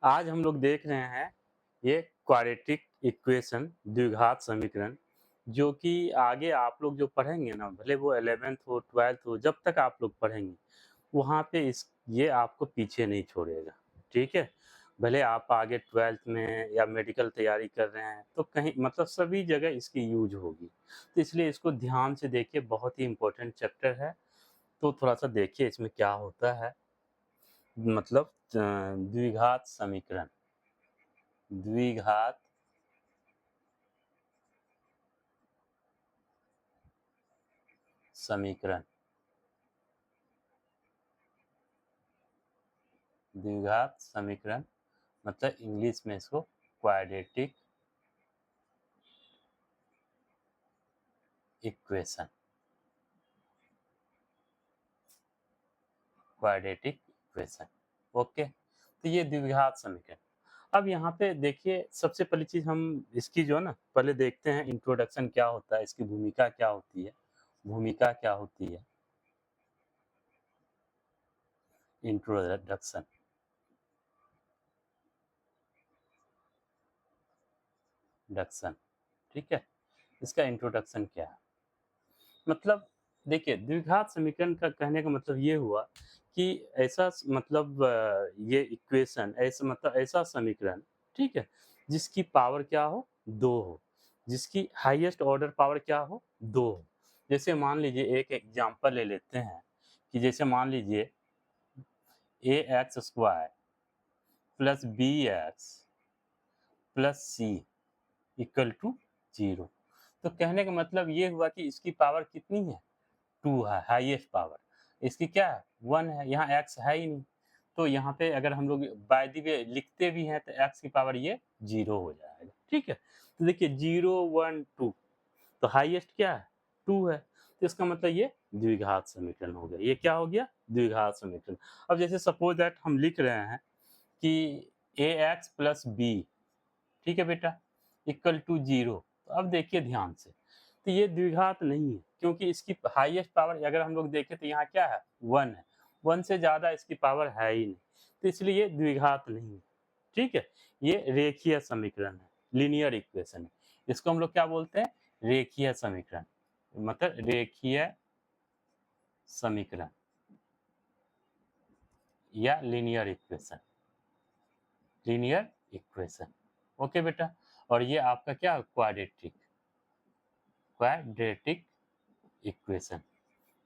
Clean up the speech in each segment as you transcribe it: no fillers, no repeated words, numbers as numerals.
आज हम लोग देख रहे हैं ये क्वाड्रेटिक इक्वेशन द्विघात समीकरण जो कि आगे आप लोग जो पढ़ेंगे ना भले वो 11th हो 12th हो जब तक आप लोग पढ़ेंगे वहाँ पे इस ये आपको पीछे नहीं छोड़ेगा। ठीक है, भले आप आगे 12th में या मेडिकल तैयारी कर रहे हैं तो कहीं मतलब सभी जगह इसकी यूज होगी, तो इसलिए इसको ध्यान से देखिए, बहुत ही इम्पोर्टेंट चैप्टर है। तो थोड़ा सा देखिए इसमें क्या होता है। मतलब द्विघात समीकरण, द्विघात समीकरण, द्विघात समीकरण मतलब इंग्लिश में इसको quadratic equation, quadratic equation. Okay, तो ये द्विघात समीकरण। अब यहाँ पे देखिए सबसे पहली चीज हम इसकी जो है ना पहले देखते हैं इंट्रोडक्शन क्या होता है, इसकी भूमिका क्या होती है। भूमिका क्या होती है, इंट्रोडक्शन। डक्शन, ठीक है, इसका इंट्रोडक्शन क्या है। मतलब देखिए द्विघात समीकरण का कहने का मतलब ये हुआ कि ऐसा मतलब ये इक्वेशन ऐसा मतलब ऐसा समीकरण, ठीक है, जिसकी पावर क्या हो, दो हो, जिसकी हाईएस्ट ऑर्डर पावर क्या हो, दो हो। जैसे मान लीजिए एक एग्जांपल ले लेते हैं कि जैसे मान लीजिए a x square plus b x plus c equal to zero. तो कहने का मतलब ये हुआ कि इसकी पावर कितनी है, टू है, हाईएस्ट पावर। इसकी क्या है, वन है, यहाँ एक्स है ही नहीं। तो यहाँ पे अगर हम लोग बाय द वे लिखते भी हैं तो एक्स की पावर ये जीरो हो जाएगा। ठीक है, तो देखिए जीरो वन टू, तो हाईएस्ट क्या है, टू है, तो इसका मतलब ये द्विघात समीकरण हो गया। ये क्या हो गया, द्विघात समीकरण। अब जैसे सपोज दैट हम लिख रहे हैं कि ए एक्स प्लस बी, ठीक है बेटा, इक्वल टू जीरो। तो अब देखिए ध्यान से, तो ये द्विघात नहीं है क्योंकि इसकी हाईएस्ट पावर अगर हम लोग देखें तो यहाँ क्या है, वन है, वन से ज़्यादा इसकी पावर है ही नहीं, तो इसलिए ये द्विघात नहीं है। ठीक है, ये रेखीय समीकरण है, लीनियर इक्वेशन है। इसको हम लोग क्या बोलते हैं, रेखीय समीकरण, मतलब रेखीय समीकरण या linear equation, linear equation. Okay बेटा, और ये आपका क्या क्वाड्रेटिक, क्वाड्रेटिक इक्वेशन।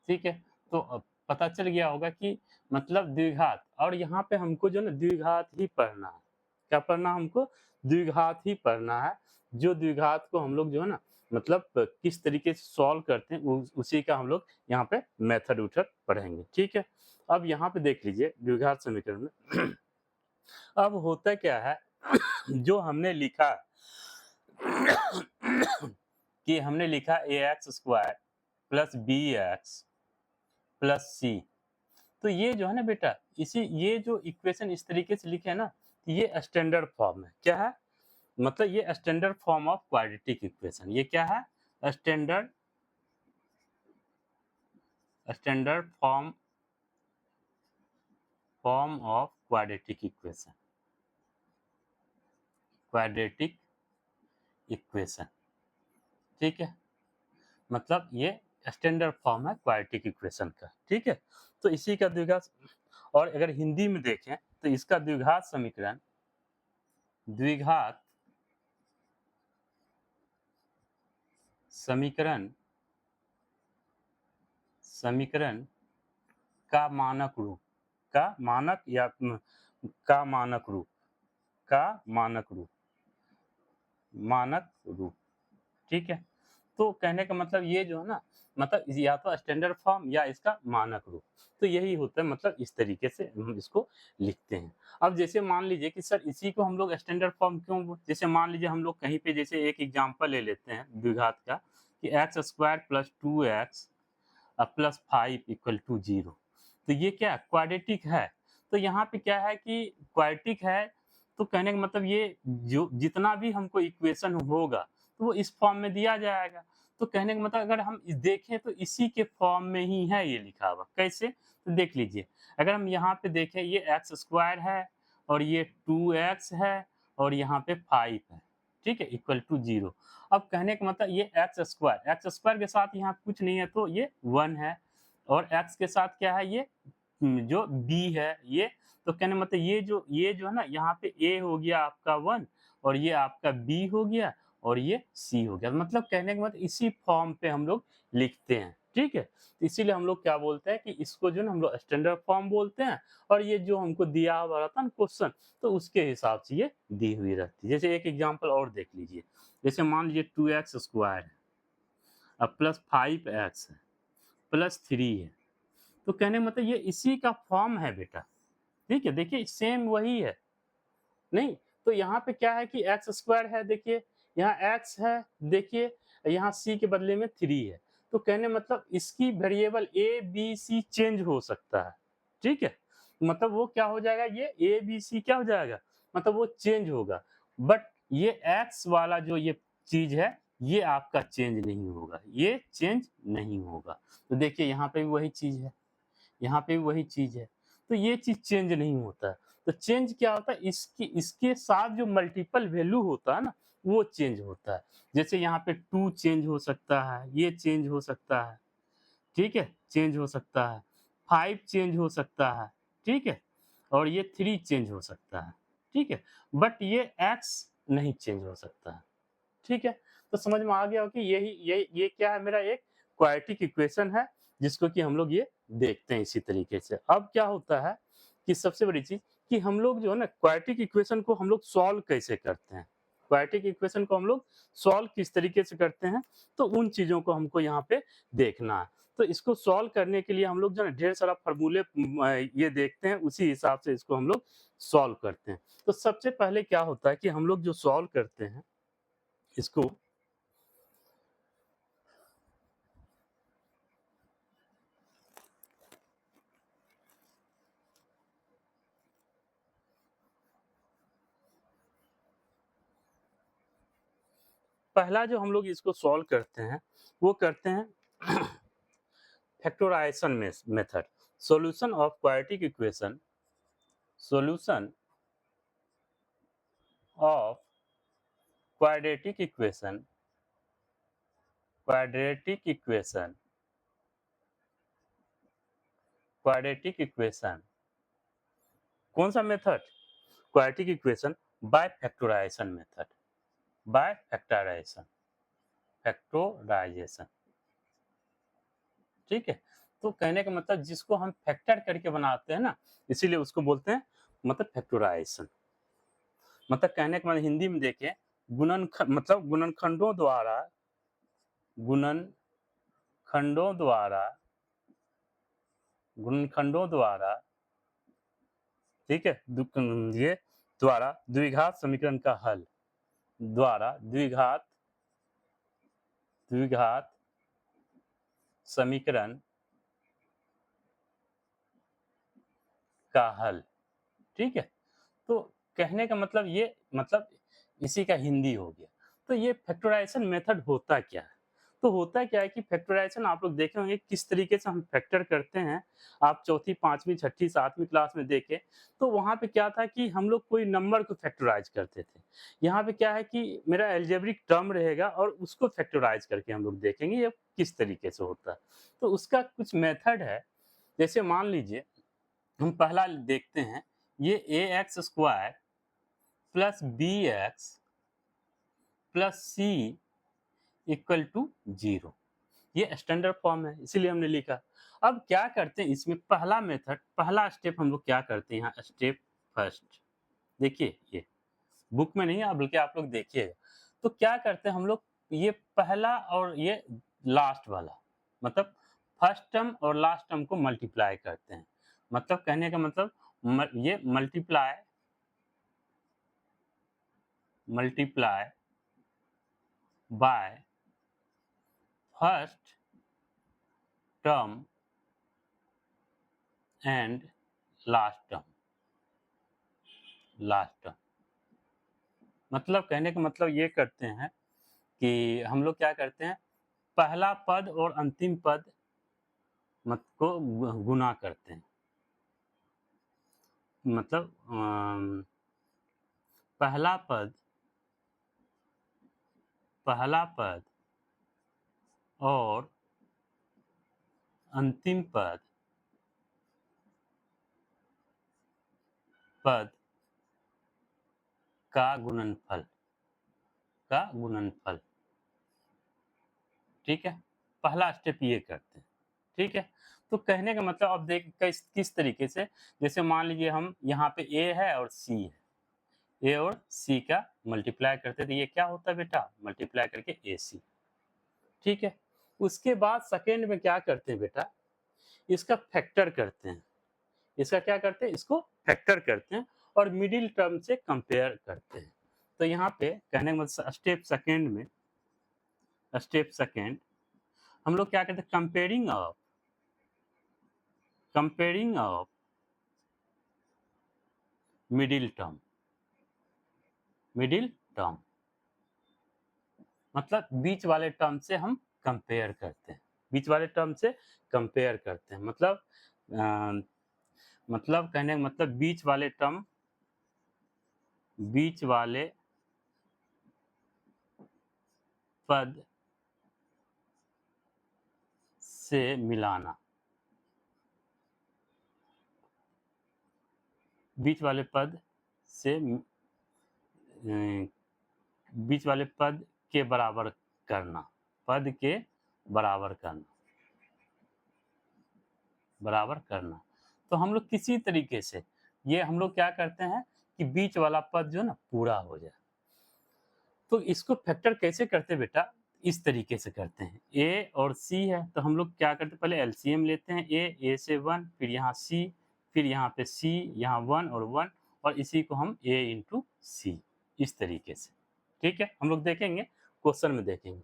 ठीक है, तो अब पता चल गया होगा कि मतलब द्विघात, और यहाँ पे हमको जो है ना द्विघात ही पढ़ना है। क्या पढ़ना हमको, द्विघात ही पढ़ना है। जो द्विघात को हम लोग जो है ना मतलब किस तरीके से सॉल्व करते हैं उसी का हम लोग यहाँ पे मेथड उठर पढ़ेंगे। ठीक है, अब यहाँ पे देख लीजिए द्विघात समीकरण में अब होता क्या है जो हमने लिखा कि हमने लिखा a x square plus b x plus c. तो ये जो है ना बेटा, इसी ये जो इक्वेशन इस तरीके से लिखे है ना, तो ये स्टैंडर्ड फॉर्म है। क्या है, मतलब ये standard form of quadratic equation. ये क्या है, standard, standard form, form of quadratic equation, quadratic equation. ठीक है, मतलब ये स्टैंडर्ड फॉर्म है क्वाड्रेटिक इक्वेशन का। ठीक है, तो इसी का द्विघात, और अगर हिंदी में देखें तो इसका द्विघात समीकरण, द्विघात समीकरण, समीकरण का मानक रूप, का मानक या का मानक रूप, का मानक रूप, मानक रूप। ठीक है, तो कहने का मतलब ये जो है ना, मतलब या तो स्टैंडर्ड फॉर्म या इसका मानक रूप। तो यही होता है, मतलब इस तरीके से हम इसको लिखते हैं। अब जैसे मान लीजिए कि सर इसी को हम लोग स्टैंडर्ड फॉर्म क्यों, जैसे मान लीजिए हम लोग कहीं पे जैसे एक एग्जांपल ले लेते हैं द्विघात का कि x square plus two x plus five equal to zero. तो ये क्या क्वाड्रेटिक है। तो यहाँ पे क्या है कि क्वाड्रेटिक है, तो कहने का मतलब ये जो जितना भी हमको इक्वेशन होगा तो वो इस फॉर्म में दिया जाएगा। तो कहने का मतलब अगर हम देखें तो इसी के फॉर्म में ही है ये लिखा हुआ। कैसे, तो देख लीजिए, अगर हम यहाँ पे देखें ये एक्स स्क्वायर है और ये 2x है और यहाँ पे 5 है, ठीक है, इक्वल टू 0। अब कहने का मतलब ये एक्स स्क्वायर के साथ यहाँ कुछ नहीं है तो ये 1 है, और x के साथ क्या है ये जो b है ये, तो कहने मतलब ये जो है ना यहाँ पे a हो गया आपका 1 और ये आपका b हो गया और ये c हो गया। मतलब कहने का मतलब इसी फॉर्म पे हम लोग लिखते हैं, ठीक है। तो इसीलिए हम लोग क्या बोलते हैं कि इसको जो है ना हम लोग स्टैंडर्ड फॉर्म बोलते हैं, और ये जो हमको दिया हुआ रहता है ना क्वेश्चन, तो उसके हिसाब से ये दी हुई रहती है। जैसे एक एग्जांपल और देख लीजिए, जैसे मान लीजिए 2x स्क्वायर है, अब प्लस 5x है, प्लस 3 है, तो कहने का मतलब ये इसी का फॉर्म है बेटा, ठीक है। देखिए सेम वही है, नहीं तो यहाँ पे क्या है कि एक्स स्क्वायर है, देखिए यहाँ एक्स है, देखिए यहाँ सी के बदले में 3 है, तो कहने मतलब इसकी variable A B C change हो सकता है, ठीक है। मतलब वो क्या हो जाएगा, ये ए बी सी क्या हो जाएगा, मतलब वो चेंज होगा, बट ये एक्स वाला जो ये चीज है ये आपका चेंज नहीं होगा, ये चेंज नहीं होगा। तो देखिए यहाँ पे भी वही चीज है, यहाँ पे भी वही चीज है, तो ये चीज चेंज नहीं होता है। तो चेंज क्या होता है, इसके साथ जो मल्टीपल वैल्यू होता है ना वो चेंज होता है। जैसे यहाँ पे 2 चेंज हो सकता है, ये चेंज हो सकता है, ठीक है, चेंज हो सकता है, 5 चेंज हो सकता है, ठीक है, और ये 3 चेंज हो सकता है, ठीक है, बट ये x नहीं चेंज हो सकता है, ठीक है। तो समझ में आ गया हो कि ये क्या है, मेरा एक क्वाड्रेटिक इक्वेशन है, जिसको कि हम लोग ये देखते हैं इसी तरीके से। अब क्या होता है कि सबसे बड़ी चीज कि हम लोग जो है ना क्वाड्रेटिक इक्वेशन को हम लोग सॉल्व कैसे करते हैं, क्वाड्रेटिक इक्वेशन को हम लोग सॉल्व किस तरीके से करते हैं, तो उन चीजों को हमको यहाँ पे देखना है। तो इसको सॉल्व करने के लिए हम लोग जो है ना ढेर सारा फॉर्मूले ये देखते हैं, उसी हिसाब से इसको हम लोग सॉल्व करते हैं। तो सबसे पहले क्या होता है कि हम लोग जो सॉल्व करते हैं इसको, पहला जो हम लोग इसको सॉल्व करते हैं वो करते हैं factorization method, solution of quadratic equation, solution of quadratic equation, quadratic equation, quadratic equation, कौन सा method, quadratic equation by factorization method, by factorization, factorization, ठीक है। तो कहने का मतलब जिसको हम फैक्टर करके बनाते हैं ना, इसीलिए उसको बोलते हैं मतलब फैक्टराइजेशन। मतलब कहने का मतलब हिंदी में देखें मतलब गुणनखंडों द्वारा, गुणनखंडों द्वारा, ठीक है, ये द्वारा द्विघात समीकरण का हल, द्वारा द्विघात द्विघात समीकरण का हल, ठीक है। तो कहने का मतलब ये मतलब इसी का हिंदी हो गया। तो ये फैक्टराइजेशन मेथड होता क्या है, तो होता क्या है कि फैक्टराइजेशन आप लोग देखे होंगे किस तरीके से हम फैक्टर करते हैं। आप चौथी पांचवी छठी सातवीं क्लास में देखें तो वहां पे क्या था कि हम लोग कोई नंबर को फैक्टराइज करते थे। यहाँ पे क्या है कि मेरा एल्जेब्रिक टर्म रहेगा और उसको फैक्टराइज करके हम लोग देखेंगे ये किस तरीके से होता है। तो उसका कुछ मेथड है। जैसे मान लीजिए हम पहला देखते हैं, ये a x square plus b x plus c equal to 0, ये स्टैंडर्ड फॉर्म है इसीलिए हमने लिखा। अब क्या करते हैं इसमें, पहला मेथड, पहला स्टेप हम लोग क्या करते हैं, यहाँ स्टेप फर्स्ट देखिए, ये बुक में नहीं है बल्कि आप लोग देखिएगा। तो क्या करते हैं हम लोग, ये पहला और ये लास्ट वाला, मतलब फर्स्ट टर्म और लास्ट टर्म को मल्टीप्लाई करते हैं। मतलब कहने का मतलब ये multiply multiply by first term and last term, last term. मतलब कहने का मतलब ये करते हैं कि हम लोग क्या करते हैं, पहला पद और अंतिम पद मत को गुना करते हैं, मतलब पहला पद और अंतिम पद का गुणनफल। ठीक है, पहला स्टेप ये करते हैं। ठीक है, तो कहने का मतलब अब देख किस तरीके से, जैसे मान लीजिए हम यहाँ पे ए है और सी है, ए और सी का मल्टीप्लाई करते थे, ये क्या होता है बेटा, मल्टीप्लाई करके ए सी। ठीक है, उसके बाद सेकेंड में क्या करते हैं बेटा, इसका फैक्टर करते हैं। इसका क्या करते हैं, इसको फैक्टर करते हैं और मिडिल टर्म से कंपेयर करते हैं। तो यहाँ पे कहने का मतलब स्टेप सेकेंड हम लोग क्या करते हैं, कंपेयरिंग ऑफ मिडिल टर्म मतलब बीच वाले टर्म से हम कंपेयर करते हैं, बीच वाले टर्म से कंपेयर करते हैं, मतलब कहने का मतलब बीच वाले पद से मिलाना, बीच वाले पद से बीच वाले पद के बराबर करना, पद के बराबर करना। तो हम लोग किसी तरीके से ये हम लोग क्या करते हैं कि बीच वाला पद जो ना पूरा हो जाए। तो इसको फैक्टर कैसे करते हैं बेटा, इस तरीके से करते हैं। ए और सी है तो हम लोग क्या करते हैं, पहले एलसीएम लेते हैं, ए से 1, फिर यहाँ सी, फिर यहाँ पे सी, यहाँ 1 और 1 और इसी को हम ए इंटू सी, इस तरीके से। ठीक है, हम लोग देखेंगे, क्वेश्चन में देखेंगे।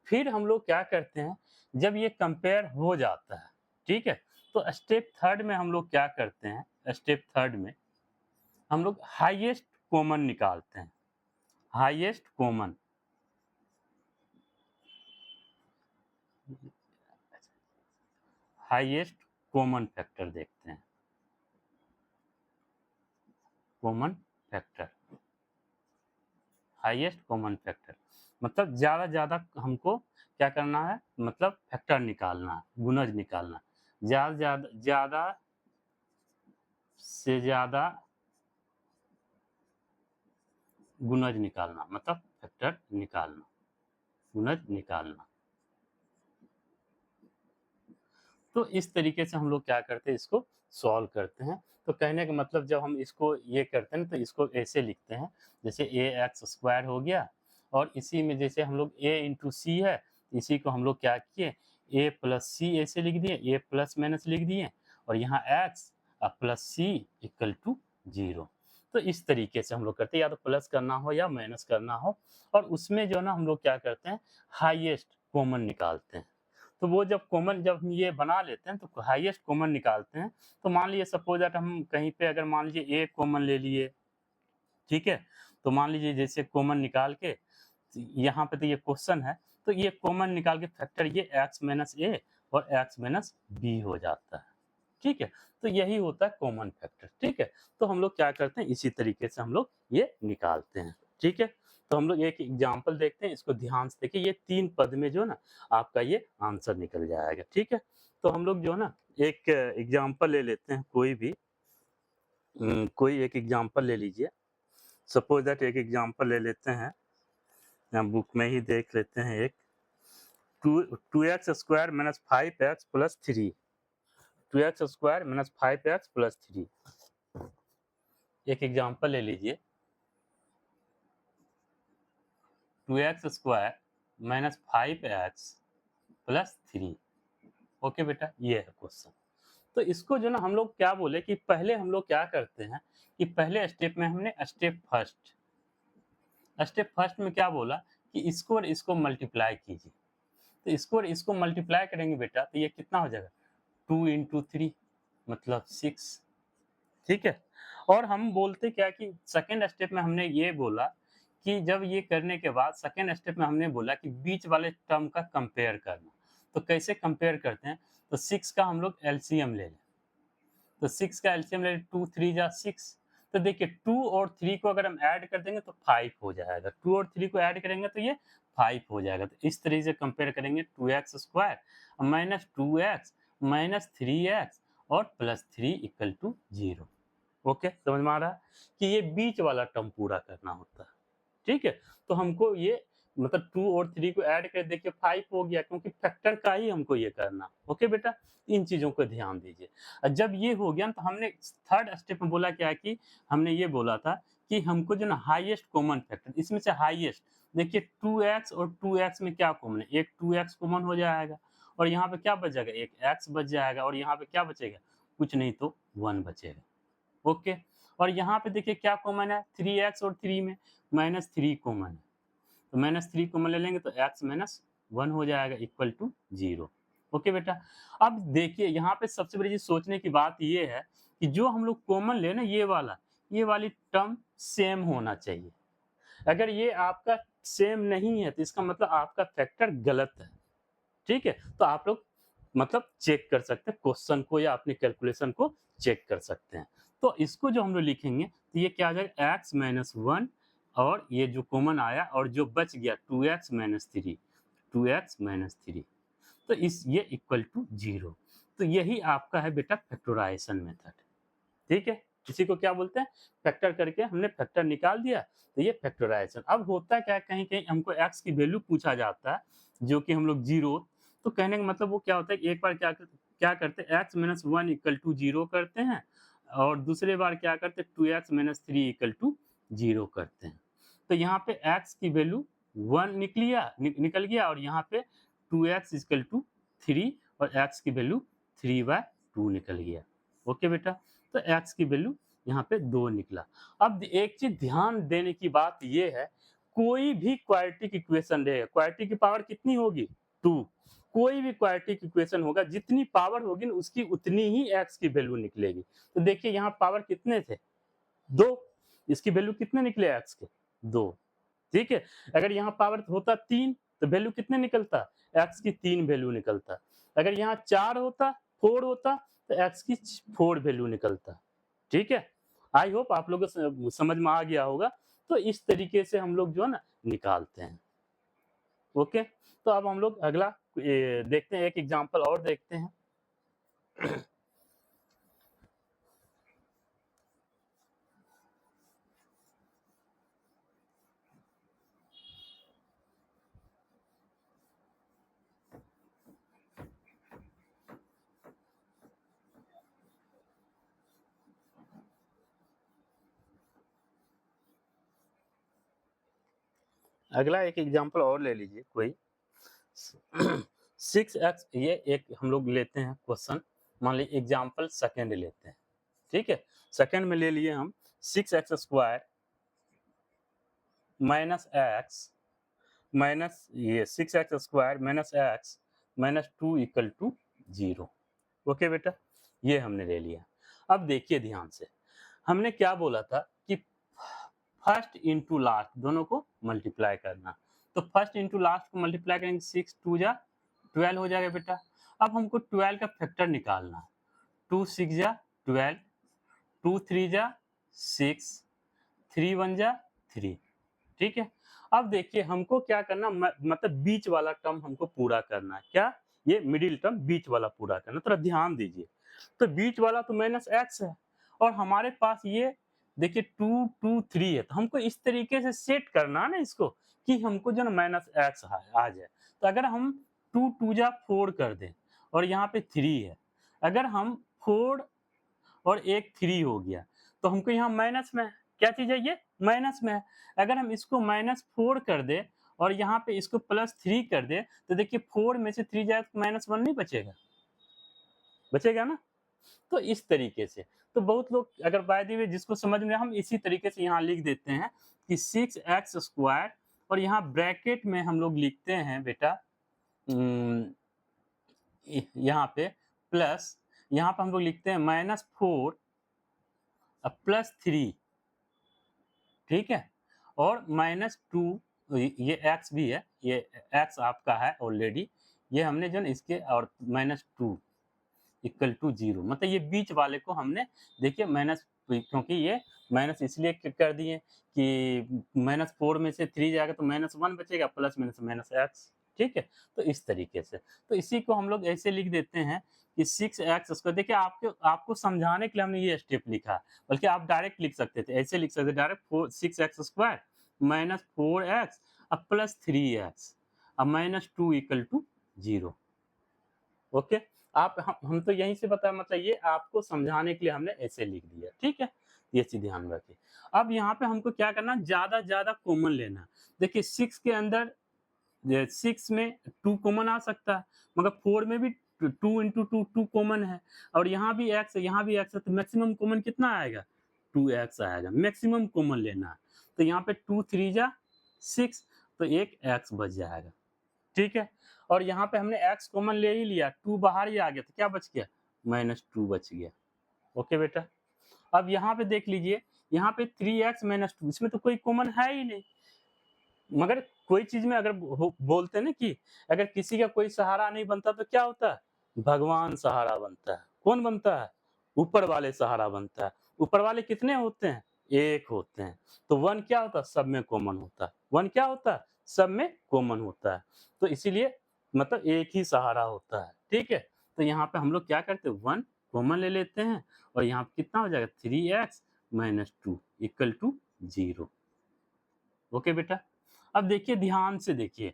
फिर हम लोग क्या करते हैं, जब ये कंपेयर हो जाता है, ठीक है, तो स्टेप थर्ड में हम लोग क्या करते हैं, स्टेप थर्ड में हम लोग हाईएस्ट कॉमन निकालते हैं, हाईएस्ट कॉमन फैक्टर देखते हैं, common factor, highest common factor मतलब ज़्यादा हमको क्या करना है, मतलब फैक्टर निकालना है, गुणज निकालना, ज़्यादा से ज़्यादा गुणज निकालना, मतलब फैक्टर निकालना, गुणज निकालना। तो इस तरीके से हम लोग क्या करते हैं, इसको सॉल्व करते हैं। तो कहने का मतलब जब हम इसको ये करते हैं तो इसको ऐसे लिखते हैं, जैसे ए एक्स स्क्वायर हो गया और इसी में जैसे हम लोग ए इंटू सी है, इसी को हम लोग क्या किए, ए प्लस सी ऐसे लिख दिए, ए प्लस माइनस लिख दिए और यहाँ x plus c equal to 0। तो इस तरीके से हम लोग करते हैं, या तो प्लस करना हो या माइनस करना हो, और उसमें जो है ना हम लोग क्या करते हैं, हाईएस्ट कॉमन निकालते हैं। तो वो जब हम ये बना लेते हैं तो हाईएस्ट कॉमन निकालते हैं। तो मान लीजिए सपोज दैट हम कहीं पे अगर मान लीजिए ए कॉमन ले लिए, ठीक है, तो मान लीजिए जैसे कॉमन निकाल के यहाँ पे तो ये क्वेश्चन है, तो ये कॉमन निकाल के फैक्टर ये एक्स माइनस ए और एक्स माइनस बी हो जाता है। ठीक है, तो यही होता है कॉमन फैक्टर। ठीक है, तो हम लोग क्या करते हैं, इसी तरीके से हम लोग ये निकालते हैं। ठीक है, तो हम लोग एक एग्जाम्पल देखते हैं, इसको ध्यान से देखिए, ये 3 पद में जो है ना आपका ये आंसर निकल जाएगा। ठीक है, तो हम लोग जो है ना एक एग्जाम्पल ले लेते हैं, कोई एक एग्जाम्पल ले लीजिए। सपोज दैट एक एग्जाम्पल ले लेते हैं, हम बुक में ही देख लेते हैं एक, 2x square minus 5x plus 3, 2x square minus 5x plus 3। एक एग्जाम्पल ले लीजिए, 2x square minus 5x plus 3। Okay बेटा, ये है क्वेश्चन। तो इसको जो ना हम लोग क्या बोले कि पहले हम लोग क्या करते हैं कि पहले स्टेप में हमने स्टेप फर्स्ट में क्या बोला कि इसको और इसको मल्टीप्लाई कीजिए। तो इसको और इसको मल्टीप्लाई करेंगे बेटा तो ये कितना हो जाएगा, 2 इंटू 3 मतलब 6। ठीक है, और हम बोलते क्या कि सेकेंड स्टेप में हमने ये बोला कि जब ये करने के बाद सेकेंड स्टेप में हमने बोला कि बीच वाले टर्म का कंपेयर करना। तो कैसे कंपेयर करते हैं, तो 6 का हम लोग एलसीएम ले लें, तो 6 का एलसीएम ले 2 3 जा 6। तो देखिए 2 और 3 को अगर हम ऐड कर देंगे तो 5 हो जाएगा। 2 और 3 को ऐड करेंगे तो ये 5 हो जाएगा। तो इस तरीके से कंपेयर करेंगे 2x square minus 2x minus 3x और प्लस 3 इक्वल टू 0। ओके, समझ में आ रहा है कि ये बीच वाला टर्म पूरा करना होता है। ठीक है, तो हमको ये मतलब 2 और 3 को ऐड कर देखिए 5 हो गया, क्योंकि फैक्टर का ही हमको ये करना। ओके बेटा, इन चीज़ों को ध्यान दीजिए। जब ये हो गया तो हमने थर्ड स्टेप में बोला क्या कि हमने ये बोला था कि हमको जो ना हाईएस्ट कॉमन फैक्टर, इसमें से हाईएस्ट देखिए 2x और 2x में क्या कॉमन है, एक 2x कॉमन हो जाएगा और यहाँ पे क्या बच जाएगा, एक x बच जाएगा और यहाँ पे क्या बचेगा, कुछ नहीं तो 1 बचेगा। ओके, और यहाँ पे देखिए क्या कॉमन है, 3x और 3 में -3 कॉमन है, तो -3 कॉमन ले लेंगे तो x माइनस 1 हो जाएगा इक्वल टू 0। ओके बेटा, अब देखिए यहाँ पे सबसे बड़ी चीज सोचने की बात ये है कि जो हम लोग कॉमन ले ना ये वाली टर्म सेम होना चाहिए। अगर ये आपका सेम नहीं है तो इसका मतलब आपका फैक्टर गलत है। ठीक है, तो आप लोग मतलब चेक कर सकते हैं क्वेश्चन को या अपने कैलकुलेशन को चेक कर सकते हैं। तो इसको जो हम लोग लिखेंगे तो ये क्या आ जाएगा, x माइनस 1 और ये जो कॉमन आया और जो बच गया 2x माइनस 3, 2x माइनस 3, तो इस ये इक्वल टू 0। तो यही आपका है बेटा फैक्टराइजेशन मेथड। ठीक है, इसी को क्या बोलते हैं, फैक्टर करके हमने फैक्टर निकाल दिया तो ये फैक्टराइजेशन। अब होता क्या है, कहीं कहीं हमको x की वैल्यू पूछा जाता है जो कि हम लोग 0, तो कहने का मतलब वो क्या होता है कि एक बार क्या करते हैं x माइनस 1 इक्वल टू 0 करते हैं और दूसरे बार क्या करते हैं 2x माइनस 3 इक्वल टू 0 करते हैं। तो यहाँ पे x की वैल्यू 1 निकल गया और यहाँ पे 2x इक्वल टू 3 और x की वैल्यू 3/2 निकल गया। ओके बेटा, तो x की वैल्यू यहाँ पे 2 निकला। अब एक चीज ध्यान देने की बात ये है, कोई भी क्वाड्रेटिक इक्वेशन रहेगा, क्वाड्रेटिक की पावर कितनी होगी, 2। कोई भी क्वाड्रेटिक इक्वेशन होगा जितनी पावर होगी ना उसकी उतनी ही x की वैल्यू निकलेगी। तो देखिए यहाँ पावर कितने थे, 2, इसकी वैल्यू कितने निकले x के, 2। ठीक है, अगर यहाँ पावर होता 3 तो वैल्यू कितने निकलता, x की 3 वैल्यू निकलता। अगर यहाँ 4 होता, 4 होता तो x की 4 वैल्यू निकलता। ठीक है, आई होप आप लोगों को समझ में आ गया होगा। तो इस तरीके से हम लोग जो है ना निकालते हैं। ओके, तो अब हम लोग अगला देखते हैं, एक एग्जांपल और देखते हैं। अगला एक एग्जांपल और ले लीजिए कोई। 6x, ये एक हम लोग लेते हैं क्वेश्चन, मान लीजिए एग्जांपल सेकंड लेते हैं। ठीक है, सेकंड में ले लिए हम 6x square minus x minus ये 6x square minus x minus 2 equal to 0। Okay बेटा, ये हमने ले लिया। अब देखिए ध्यान से, हमने क्या बोला था कि फर्स्ट इंटू लास्ट दोनों को मल्टीप्लाई करना। तो फर्स्ट इंटू लास्ट को मल्टीप्लाई करेंगे, 6 2 जा 12 हो जाएगा बेटा। अब हमको 12 का फैक्टर निकालना है, 2 6 जा 12, 2 3 जा 6, 3 1 जा 3। ठीक है, अब देखिए हमको क्या करना, मतलब बीच वाला टर्म हमको पूरा करना है। क्या, ये मिडिल टर्म बीच वाला पूरा करना, थोड़ा ध्यान दीजिए। तो बीच वाला तो माइनस एक्स है और हमारे पास ये देखिए 2 2 3 है, तो हमको इस तरीके से सेट करना है ना इसको कि हमको जो ना माइनस एक्स आ जाए। तो अगर हम 2 2 जा 4 कर दें और यहाँ पे 3 है, अगर हम 4 और एक 3 हो गया तो हमको यहाँ माइनस में क्या चीज है, ये माइनस में है। अगर हम इसको -4 कर दे और यहाँ पे इसको +3 कर दे तो देखिए 4 में से 3 जाए तो -1 नहीं बचेगा, बचेगा ना। तो इस तरीके से, तो बहुत लोग अगर बाय द वे जिसको समझ में, हम इसी तरीके से यहाँ लिख देते हैं कि 6x स्क्वायर और यहाँ ब्रैकेट में हम लोग लिखते हैं बेटा यहाँ पे प्लस, यहाँ पे हम लोग लिखते हैं -4 +3। ठीक है, और -2, ये x भी है, ये x आपका है ऑलरेडी, ये हमने जो ना इसके और -2 इक्वल टू 0, मतलब ये बीच वाले को हमने देखिए माइनस, क्योंकि ये माइनस इसलिए कर दिए कि -4 में से 3 जाएगा तो -1 बचेगा, प्लस माइनस x, ठीक है? तो इस तरीके से। तो इसी को हम लोग ऐसे लिख देते हैं कि 6x², देखिए आपको आपको समझाने के लिए हमने ये स्टेप लिखा है, बल्कि आप डायरेक्ट लिख सकते थे, ऐसे लिख सकते थे डायरेक्ट 6x² माइनस 4x अब प्लस 3x अब -2 इक्वल टू 0। ओके, आप हम तो यहीं से बता, मतलब ये आपको समझाने के लिए हमने ऐसे लिख दिया, ठीक है? ये चीज़ ध्यान रखिए। अब यहाँ पे हमको क्या करना, ज़्यादा से ज़्यादा कॉमन लेना। देखिए 6 के अंदर 6 में 2 कॉमन आ सकता है, मगर 4 में भी 2 इंटू 2 2 कॉमन है, और यहाँ भी x है, यहाँ भी x है, तो मैक्सिमम कॉमन कितना आएगा? 2x आएगा, मैक्सिमम कॉमन लेना है। तो यहाँ पे 2 3 जा 6, तो एक x बच जाएगा, ठीक है? और यहाँ पे हमने x कॉमन ले ही लिया, 2 बाहर ही आ गया, तो क्या बच गया? -2 बच गया। ओके बेटा? अब यहाँ पे देख लीजिए, यहाँ पे 3x - 2, इसमें तो कोई कॉमन है ही नहीं। मगर कोई चीज़ में अगर बोलते हैं ना कि अगर किसी का कोई सहारा नहीं बनता तो क्या होता है? भगवान सहारा बनता है। कौन बनता है? ऊपर वाले सहारा बनता है। ऊपर वाले कितने होते हैं? 1 होते हैं। तो 1 क्या होता है? सब में कॉमन होता है। 1 क्या होता है? सब में कॉमन होता है। तो इसीलिए मतलब एक ही सहारा होता है। ठीक है? तो यहाँ पे हम लोग क्या करते हैं, 1 कॉमन ले लेते हैं और यहाँ पे कितना हो जाएगा, 3x - 2 इक्वल टू 0। ओके बेटा? अब देखिए, ध्यान से देखिए,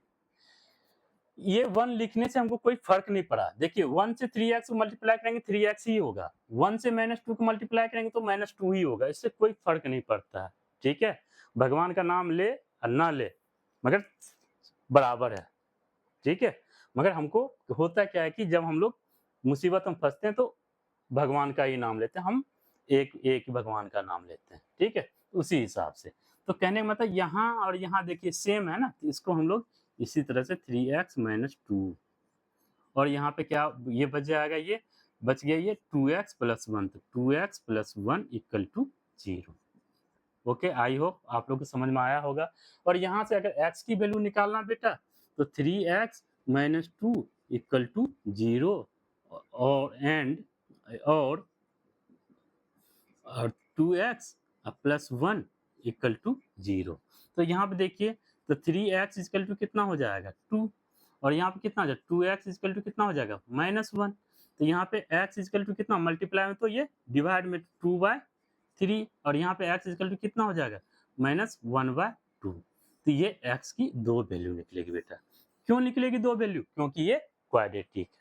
ये 1 लिखने से हमको कोई फ़र्क नहीं पड़ा। देखिए 1 से 3x को मल्टीप्लाई करेंगे 3x ही होगा। 1 से -2 को मल्टीप्लाई करेंगे तो -2 ही होगा। इससे कोई फ़र्क नहीं पड़ता है। ठीक है? भगवान का नाम ले और ना ले, मगर बराबर है। ठीक है? मगर हमको होता क्या है कि जब हम लोग मुसीबत में फँसते हैं तो भगवान का ही नाम लेते हैं। हम एक एक ही भगवान का नाम लेते हैं। ठीक है? उसी हिसाब से। तो कहने का मतलब यहाँ और यहाँ देखिए सेम है ना, तो इसको हम लोग इसी तरह से 3x - 2, और यहाँ पे क्या ये बच जाएगा, ये बच गया ये 2x + 1, तो 2x + 1 equal to 0। Okay, I hope आप लोग को समझ में आया होगा। और यहाँ से अगर x की वैल्यू निकालना बेटा, तो 3x - 2 इक्वल टू 0, और एंड और 2x प्लस 1 इक्वल टू 0। तो यहाँ पे देखिए, तो 3x इक्वल टू कितना हो जाएगा, 2, और यहाँ पे कितना हो जाएगा, 2x इक्वल टू कितना हो जाएगा, -1। तो यहाँ पे x इक्वल टू कितना मल्टीप्लाई में, तो ये डिवाइड में 2/3, और यहाँ पे x इक्वल टू कितना हो जाएगा, -1/2। तो ये x की 2 वैल्यू निकलेगी बेटा। क्यों निकलेगी 2 वैल्यू? क्योंकि ये क्वाड्रेटिक है।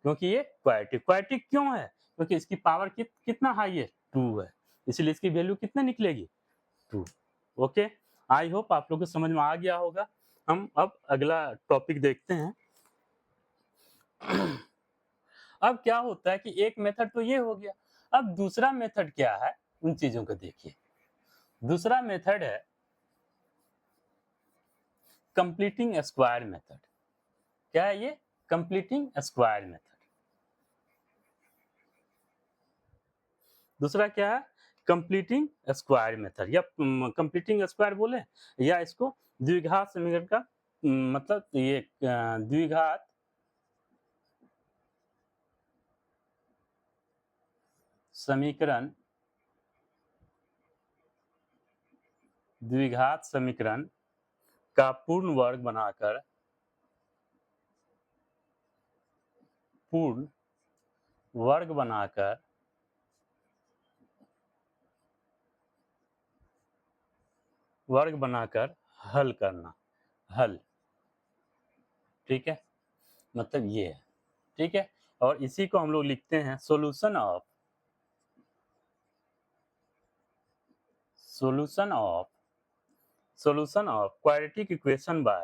क्योंकि ये क्वाड्रेटिक क्वाड्रेटिक क्यों है? क्योंकि इसकी पावर कितना हाई है, 2 है, इसलिए इसकी वैल्यू कितना निकलेगी, 2। ओके, आई होप आप लोग को समझ में आ गया होगा। हम अब अगला टॉपिक देखते हैं। अब क्या होता है कि एक मेथड तो ये हो गया, अब दूसरा मेथड क्या है, उन चीजों को देखिए। दूसरा मेथड है कंप्लीटिंग स्क्वायर मेथड। क्या है ये? Completing square method. दूसरा क्या है? कंप्लीटिंग स्क्वायर मेथड, या कंप्लीटिंग स्क्वायर बोले, या इसको द्विघात समीकरण का मतलब ये द्विघात समीकरण, द्विघात समीकरण का पूर्ण वर्ग बनाकर पूर्ण वर्ग बनाकर हल करना, हल। ठीक है, मतलब ये है। ठीक है, और इसी को हम लोग लिखते हैं solution of quadratic equation by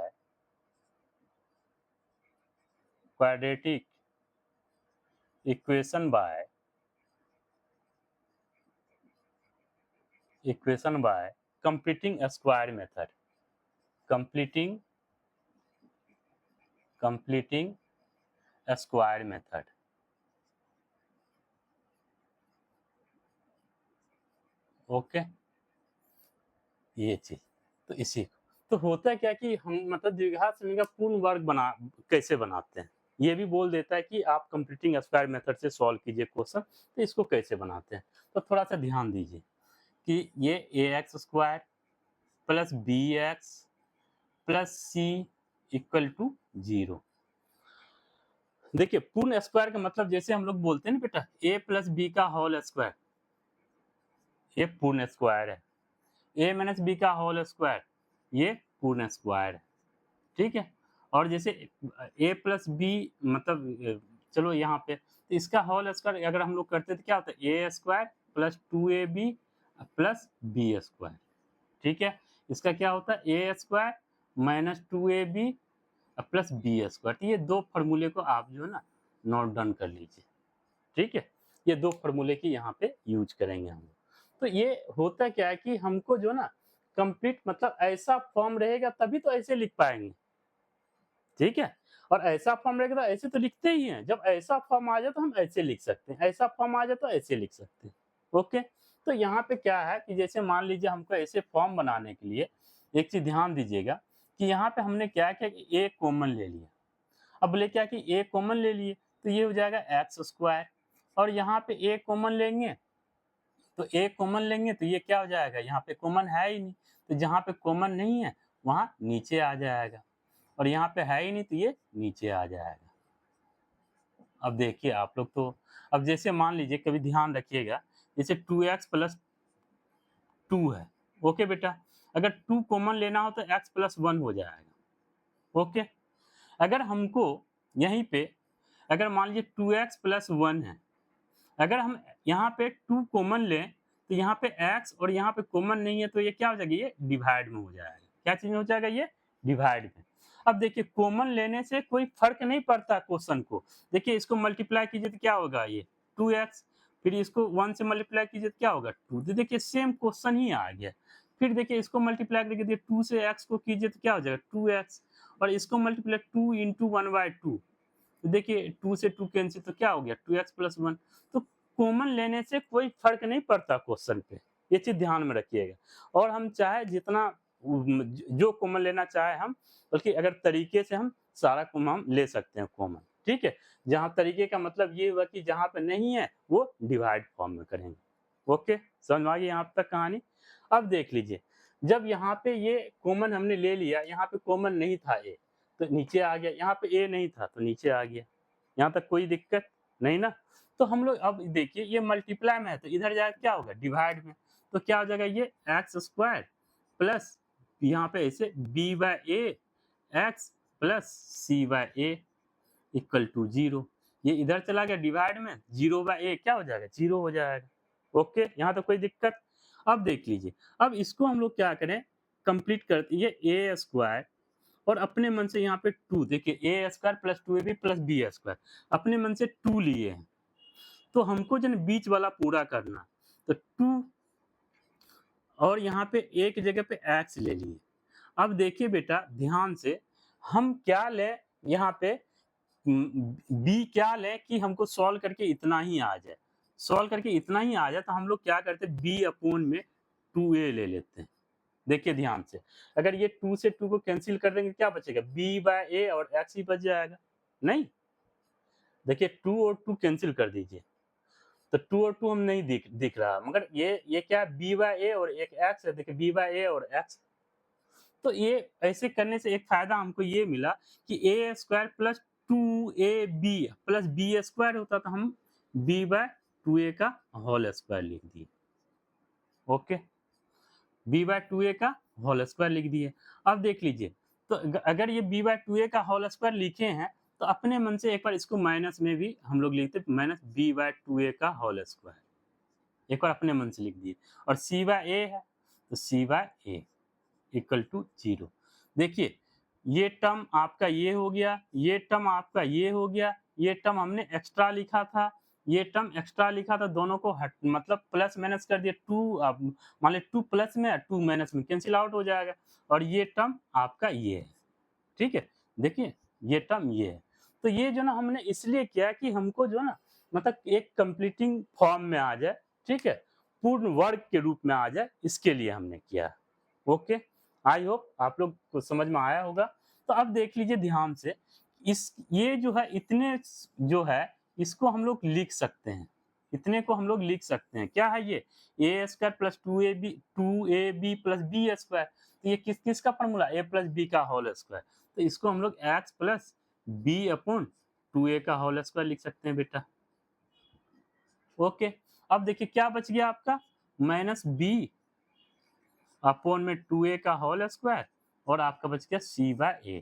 quadratic equation by completing square method, completing square method। Okay, ये चीज, तो इसी तो होता है क्या कि हम मतलब द्विघात समीकरण का पूर्ण वर्ग कैसे बनाते हैं। ये भी बोल देता है कि आप कंप्लीटिंग स्क्वायर मेथड से सॉल्व कीजिए क्वेश्चन, तो इसको कैसे बनाते हैं। तो थोड़ा सा ध्यान दीजिए कि ये a x square plus b x plus c equal to 0। देखिए पूर्ण स्क्वायर का मतलब जैसे हम लोग बोलते हैं ना बेटा, ए प्लस बी का होल स्क्वायर, ये पूर्ण स्क्वायर है। ए माइनस बी का होल स्क्वायर, ये पूर्ण स्क्वायर है, ठीक है। और जैसे ए प्लस बी मतलब चलो यहाँ पे तो इसका होल स्क्वायर अगर हम लोग करते तो क्या होता है, a square plus 2ab plus b square, ठीक है। इसका क्या होता है, a square minus 2ab plus b square. तो ये दो फॉर्मूले को आप जो है ना नोट डाउन कर लीजिए, ठीक है। ये दो फॉर्मूले की यहाँ पे यूज करेंगे हम। तो ये होता क्या है कि हमको जो ना कंप्लीट मतलब ऐसा फॉर्म रहेगा तभी तो ऐसे लिख पाएंगे, ठीक है। और ऐसा फॉर्म रहेगा तो ऐसे तो लिखते ही हैं, जब ऐसा फॉर्म आ जाए तो हम ऐसे लिख सकते हैं, ऐसा फॉर्म आ जाए तो ऐसे लिख सकते हैं, ओके। तो यहाँ पे क्या है कि जैसे मान लीजिए हमको ऐसे फॉर्म बनाने के लिए एक चीज ध्यान दीजिएगा कि यहाँ पे हमने क्या किया कि ए कॉमन ले लिया। अब बोले क्या कि ए कॉमन ले लिए तो ये हो जाएगा एक्स स्क्वायर, और यहाँ पे ए कॉमन लेंगे तो ए कॉमन लेंगे तो ये क्या हो जाएगा, यहाँ पे कॉमन है ही नहीं, तो जहाँ पे कॉमन नहीं है वहाँ नीचे आ जाएगा, और यहाँ पे है ही नहीं तो ये नीचे आ जाएगा। अब देखिए आप लोग तो अब जैसे मान लीजिए कभी ध्यान रखिएगा, जैसे 2x प्लस 2 है, ओके बेटा। अगर 2 कॉमन लेना हो तो x प्लस 1 हो जाएगा, ओके। अगर हमको यहीं पे अगर मान लीजिए 2x प्लस 1 है, अगर हम यहाँ पे 2 कॉमन लें तो यहाँ पे x और यहाँ पे कॉमन नहीं है तो ये क्या हो जाएगा, ये डिवाइड में हो जाएगा। क्या चीज में हो जाएगा, ये डिवाइड में। अब देखिए कॉमन लेने से कोई फर्क नहीं पड़ता क्वेश्चन को। देखिए इसको मल्टीप्लाई कीजिए तो क्या होगा, ये 2x, फिर इसको 1 से मल्टीप्लाई कीजिए तो क्या होगा 2। तो देखिए सेम क्वेश्चन ही आ गया। फिर देखिए इसको मल्टीप्लाई करके 2 से x को कीजिए तो क्या हो जाएगा 2x, और इसको मल्टीप्लाई 2 इंटू 1/2, तो देखिए 2 से 2 कैंसिल तो क्या हो गया 2x प्लस 1। तो कॉमन लेने से कोई फर्क नहीं पड़ता क्वेश्चन पे, ये चीज ध्यान में रखिएगा। और हम चाहे जितना जो कॉमन लेना चाहे हम, बल्कि अगर तरीके से हम सारा कॉमन हम ले सकते हैं कॉमन, ठीक है। जहाँ तरीके का मतलब ये हुआ कि जहाँ पे नहीं है वो डिवाइड फॉर्म में करेंगे, ओके। समझ में आ गई यहाँ तक कहानी। अब देख लीजिए जब यहाँ पे ये कॉमन हमने ले लिया, यहाँ पे कॉमन नहीं था ए तो नीचे आ गया, यहाँ पे ए नहीं था तो नीचे आ गया, यहाँ तक कोई दिक्कत नहीं ना। तो हम लोग अब देखिए ये मल्टीप्लाई में है तो इधर जाए क्या होगा डिवाइड में, तो क्या हो जाएगा ये एक्स स्क्वायर प्लस यहाँ पे ऐसे b by a x plus c by a equal to 0। ये इधर चला गया डिवाइड में, 0 बाय ए क्या हो जाएगा 0 हो जाएगा, ओके। यहाँ तो कोई दिक्कत। अब देख लीजिए अब इसको हम लोग क्या करें, कंप्लीट करते ये ए स्क्वायर और अपने मन से यहाँ पे 2, देखिए a square plus 2ab plus b square, अपने मन से 2 लिए हैं तो हमको जो बीच वाला पूरा करना, तो 2 और यहाँ पे एक जगह पे x ले लिए। अब देखिए बेटा ध्यान से हम क्या लें यहाँ पे b क्या लें कि हमको सॉल्व करके इतना ही आ जाए, सॉल्व करके इतना ही आ जाए तो हम लोग क्या करते हैं b अपॉन में 2a ले लेते हैं। देखिए ध्यान से अगर ये 2 से 2 को कैंसिल कर देंगे क्या बचेगा b बाय a और x ही बच जाएगा, नहीं। देखिए 2 और 2 कैंसिल कर दीजिए तो 2 और 2 हम नहीं दिख रहा, मगर ये क्या है b बाय a और एक x है, देखिए b बाय a और x। तो ये ऐसे करने से एक फायदा हमको ये मिला कि a square plus 2ab plus b square होता तो हम b बाय 2a का होल स्क्वायर लिख दिए, ओके। b बाय 2a का होल स्क्वायर लिख दिए। अब देख लीजिए तो अगर ये b बाय 2a का होल स्क्वायर लिखे हैं तो अपने मन से एक बार इसको माइनस में भी हम लोग लिखते माइनस b बाय 2a का होल स्क्वायर, एक बार अपने मन से लिख दिए। और c बाय a है तो c by a equal to 0। देखिए ये टर्म आपका ये हो गया, ये टर्म आपका ये हो गया, ये टर्म हमने एक्स्ट्रा लिखा था, ये टर्म एक्स्ट्रा लिखा था, दोनों को हट मतलब प्लस माइनस कर दिया। 2 अब मान लीजिए 2 प्लस में 2 माइनस में कैंसिल आउट हो जाएगा, और ये टर्म आपका ये है, ठीक है। देखिए ये टर्म ये है। तो ये जो ना हमने इसलिए किया कि हमको जो ना मतलब एक कंप्लीटिंग फॉर्म में आ जाए, ठीक है, पूर्ण वर्ग के रूप में आ जाए, इसके लिए हमने किया, ओके। आई होप आप लोग को समझ में आया होगा। तो अब देख लीजिए ध्यान से ये जो है इतने जो है इसको हम लोग लिख सकते हैं, इतने को हम लोग लिख सकते हैं। क्या है ये? A square plus 2ab plus b square. तो ये किसका फॉर्मूला? a प्लस बी का होल स्क्वायर। तो इसको हम लोग x plus b upon 2a का होल स्क्वायर लिख सकते हैं बेटा। ओके, अब देखिए क्या बच गया आपका? माइनस बी अपॉन में 2a का होल स्क्वायर और आपका बच गया c बाय a।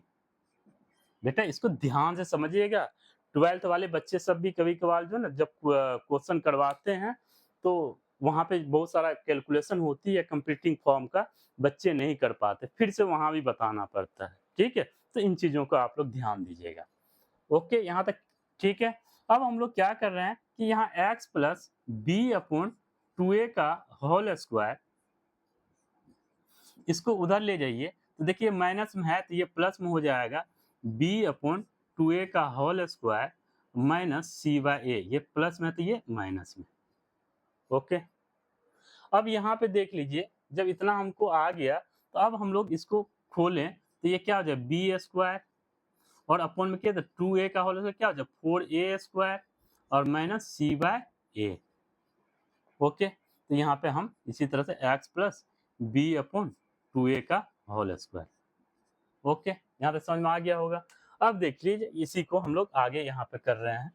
बेटा इसको ध्यान से समझिएगा। 12th वाले बच्चे सब भी कभी कभार जो ना जब क्वेश्चन करवाते हैं तो वहाँ पे बहुत सारा कैलकुलेशन होती है कंप्लीटिंग फॉर्म का, बच्चे नहीं कर पाते, फिर से वहाँ भी बताना पड़ता है। ठीक है, तो इन चीज़ों को आप लोग ध्यान दीजिएगा। ओके, यहाँ तक ठीक है। अब हम लोग क्या कर रहे हैं कि यहाँ x plus b upon 2a का होल स्क्वायर, इसको उधर ले जाइए तो देखिए माइनस में है तो ये प्लस में हो जाएगा b अपॉन 2a का whole square minus c by a। ये प्लस में है तो ये माइनस में। ओके, अब यहाँ पे देख लीजिए जब इतना हमको आ गया तो अब हम लोग इसको खोलें तो ये क्या हो जाए b स्क्वायर और अपॉन में क्या था 2a का होल स्क्वायर क्या हो जाए 4a स्क्वायर और minus c by a। Okay, तो यहाँ पे हम इसी तरह से x plus b upon 2a का होल स्क्वायर। ओके, यहाँ पे समझ में आ गया होगा। अब देख लीजिए इसी को हम लोग आगे यहाँ पे कर रहे हैं।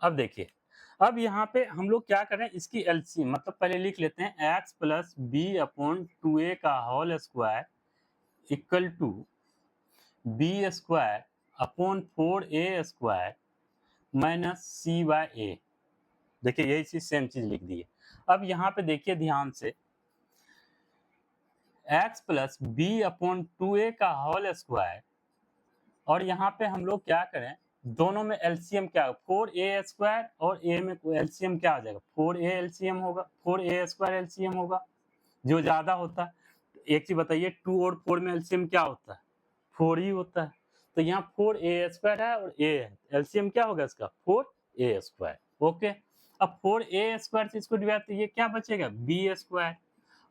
अब देखिए, अब यहाँ पे हम लोग क्या कर रहे हैं इसकी एलसीएम मतलब पहले लिख लेते हैं x plus b upon 2a का whole square equal to b square upon 4a square minus c by a। देखिए यही चीज सेम चीज लिख दी है। अब यहाँ पे देखिए ध्यान से x plus b upon 2a का होल स्क्वायर और यहाँ पे हम लोग क्या करें दोनों में एलसीएम क्या 4a स्क्वायर और a में एलसीएम क्या आ जाएगा 4a एलसीएम होगा 4a स्क्वायर एलसीएम होगा जो ज्यादा होता है। एक चीज बताइए 2 और 4 में एलसीएम क्या होता है 4 ही होता है। तो यहाँ 4a स्क्वायर है और a है, एलसीएम क्या होगा इसका 4a स्क्वायर। ओके, अब 4a स्क्वायर से इसको डिवाइड तो ये क्या बचेगा b स्क्वायर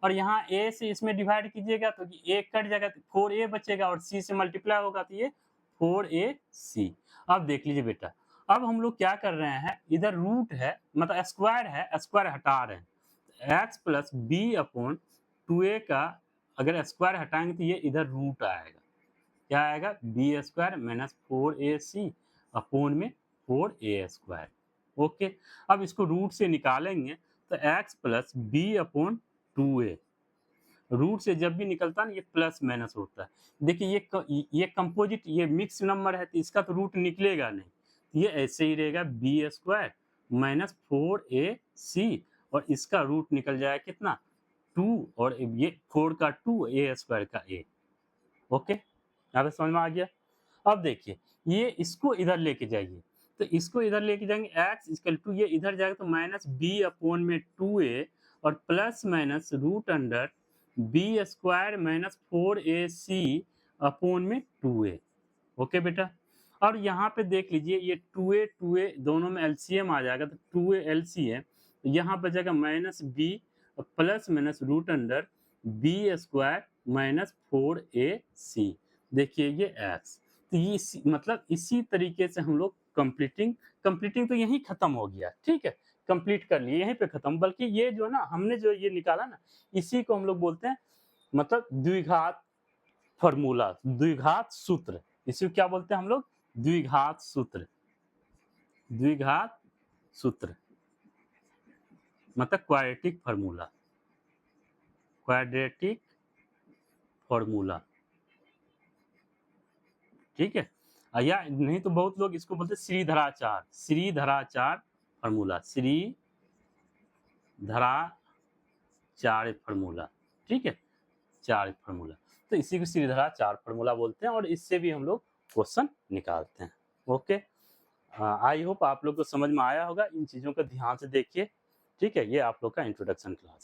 और यहाँ a से इसमें डिवाइड कीजिएगा तो a कट जाएगा तो 4a बचेगा और c से मल्टीप्लाई होगा तो ये 4ac। अब देख लीजिए बेटा, अब हम लोग क्या कर रहे हैं इधर रूट है मतलब स्क्वायर है, स्क्वायर हटा रहे हैं x plus b upon 2a का अगर स्क्वायर हटाएंगे तो ये इधर रूट आएगा, क्या आएगा B square minus 4ac upon में 4a स्क्वायर। ओके, अब इसको रूट से निकालेंगे तो x plus b upon 2a, root से जब भी निकलता है ना ये प्लस माइनस होता है। देखिए ये कंपोजिट ये मिक्स नंबर है तो इसका तो रूट निकलेगा नहीं, ये ऐसे ही रहेगा बी स्क्वायर माइनस 4ac और इसका रूट निकल जाएगा कितना 2 और ये 4 का 2 a स्क्वायर का a। ओके, यहाँ पे समझ में आ गया। अब देखिए ये इसको इधर लेके जाइए तो इसको इधर लेके जाएंगे x इक्वल टू ये इधर जाएगा तो माइनस बी अपॉन में 2a और plus minus root under b square minus 4ac upon में 2a। ओके बेटा, और यहाँ पे देख लीजिए ये 2a दोनों में एलसीएम आ जाएगा तो 2a एलसीएम तो यहाँ पे जाएगा minus b plus minus root under b square minus 4ac। देखिए ये x तो ये मतलब इसी तरीके से हम लोग कंप्लीटिंग तो यहीं खत्म हो गया। ठीक है, कंप्लीट कर लिए यहीं पे खत्म, बल्कि ये जो ना हमने जो ये निकाला ना इसी को हम लोग बोलते हैं मतलब द्विघात फॉर्मूला, द्विघात सूत्र। इसी को क्या बोलते हैं हम लोग द्विघात सूत्र। द्विघात सूत्र मतलब क्वाड्रेटिक फार्मूला, क्वाड्रेटिक फॉर्मूला। ठीक है, या नहीं तो बहुत लोग इसको बोलते हैं श्रीधराचार, श्रीधराचार फार्मूला, श्रीधराचार्य फार्मूला। ठीक है, चार फार्मूला, तो इसी को श्रीधराचार्य फार्मूला बोलते हैं और इससे भी हम लोग क्वेश्चन निकालते हैं। ओके, आई होप आप लोग को समझ में आया होगा, इन चीजों को ध्यान से देखिए। ठीक है, ये आप लोग का इंट्रोडक्शन क्लास।